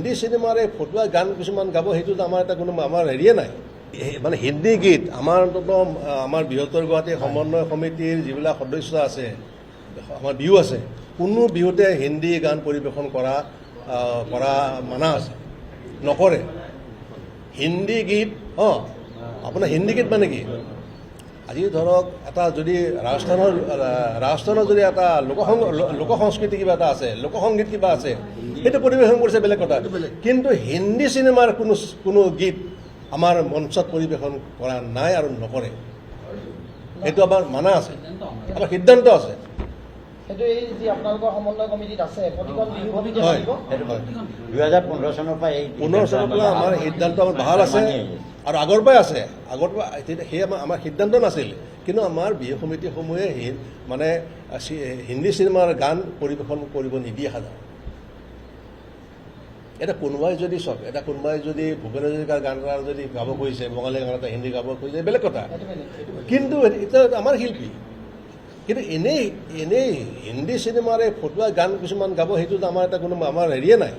হিন্দী চিনেমাৰে ফটুৱা গান কিছুমান গাব সেইটোত আমাৰ এটা কোনো আমাৰ হেৰিয়ে নাই মানে হিন্দী গীত আমাৰ অন্তত আমাৰ বৃহত্তৰ গুৱাহাটী সমন্বয় সমিতিৰ যিবিলাক সদস্য আছে আমাৰ বিহু আছে কোনো বিহুতে হিন্দী গান পৰিৱেশন কৰা মানা আছে নকৰে হিন্দী গীত আপোনাৰ হিন্দী গীত মানে কি আজি ধৰক এটা যদি ৰাজস্থানৰ যদি এটা লোক সংস্কৃতি কিবা এটা আছে লোকসংগীত কিবা আছে সেইটো পৰিৱেশন কৰিছে বেলেগ কথা কিন্তু হিন্দী চিনেমাৰ কোনো গীত আমাৰ মঞ্চত পৰিৱেশন কৰা নাই আৰু নকৰে সেইটো আমাৰ মানা আছে আমাৰ সিদ্ধান্ত আছে সেইটো এই যে আপোনালোকৰ সমন্বয় কমিটিত আছে প্ৰতিখন বিহু কমিটি হয় থাকিব 2015 চনৰ পৰা এই 15 চনৰ পৰা আমাৰ সিদ্ধান্ত আমাৰ ভাল আছে আৰু আগৰ পৰাই আছে আগৰ পৰা সেই আমাৰ সিদ্ধান্ত নাছিল কিন্তু আমাৰ বিহু সমিতিসমূহে মানে হিন্দী চিনেমাৰ গান পৰিৱেশন কৰিব নিদিয়ে সাধাৰণ এটা কোনোবাই যদি চাওক এটা কোনোবাই যদি ভূপেন হাজৰিকাৰ গান এটা যদি গাব খুজিছে বঙালী গান এটা হিন্দী গাব খুজিছে বেলেগ কথা কিন্তু এতিয়া আমাৰ শিল্পী কিন্তু এনেই হিন্দী চিনেমাৰে ফটুৱা গান কিছুমান গাব সেইটোত আমাৰ এটা কোনো আমাৰ হেৰিয়ে নাই